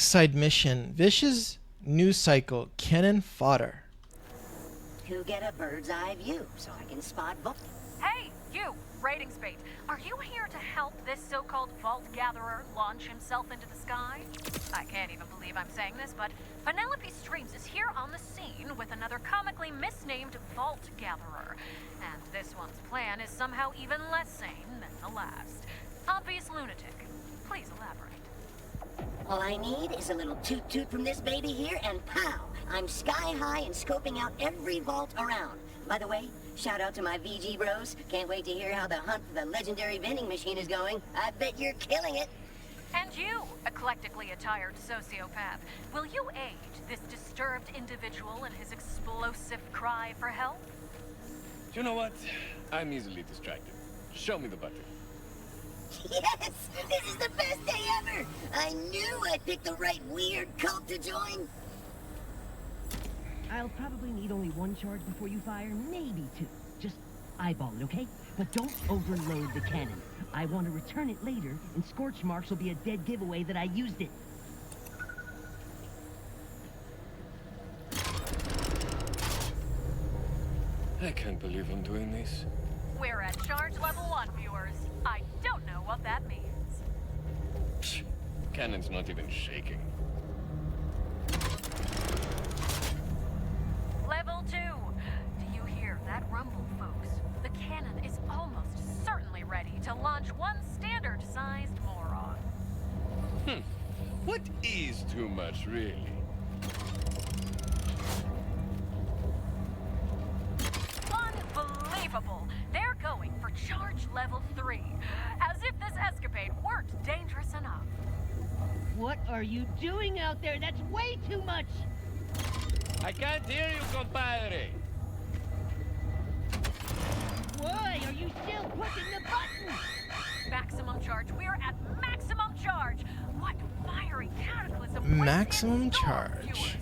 Side mission. Vicious news cycle. Cannon fodder. To get a bird's eye view so I can spot both. Hey, you, ratings bait. Are you here to help this so-called vault gatherer launch himself into the sky? I can't even believe I'm saying this, but Penelope Streams is here on the scene with another comically misnamed vault gatherer. And this one's plan is somehow even less sane than the last. Obvious lunatic. Please elaborate. All I need is a little toot-toot from this baby here, and pow! I'm sky high and scoping out every vault around. By the way, shout out to my VG bros. Can't wait to hear how the hunt for the legendary vending machine is going. I bet you're killing it. And you, eclectically attired sociopath, will you aid this disturbed individual in his explosive cry for help? You know what? I'm easily distracted. Show me the button. Yes! This is the best day ever! I knew I picked the right weird cult to join. I'll probably need only one charge before you fire, maybe two. Just eyeball it, okay? But don't overload the cannon. I want to return it later, and scorch marks will be a dead giveaway that I used it. I can't believe I'm doing this. We're at charge level 1, viewers. I don't know what that means. Psh, cannon's not even shaking. Level 2. Do you hear that rumble, folks? The cannon is almost certainly ready to launch one standard-sized moron. What is too much, really? Unbelievable! They're going for charge level 3. As if this escapade weren't dangerous enough. What are you doing out there? That's way too much! I can't hear you, compadre. Why are you still pushing the button? Maximum charge. We're at maximum charge. What fiery cataclysm? waits Maximum in store, charge. viewers?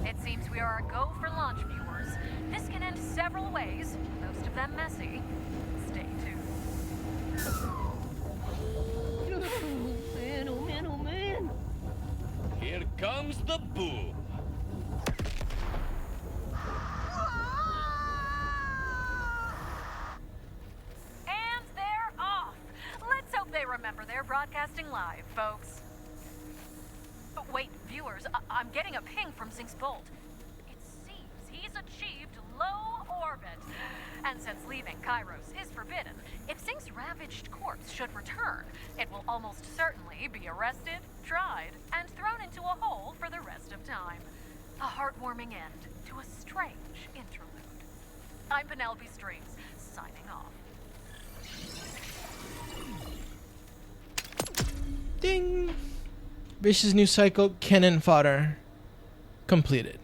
It seems we are a go for launch, viewers. This can end several ways, most of them messy. Stay tuned. Man, oh man, oh man! Here comes the boom. And they're off. Let's hope they remember they're broadcasting live, folks. But wait, viewers, I'm getting a ping from Zink's Bolt. It seems he's achieved low orbit. And since leaving Kairos is forbidden, if Zink's ravaged corpse should return, it will almost certainly be arrested, tried, and thrown into a hole for the rest of time. A heartwarming end to a strange interlude. I'm Penelope Streams, signing off. Ding! Vicious news cycle. Cannon fodder. Completed.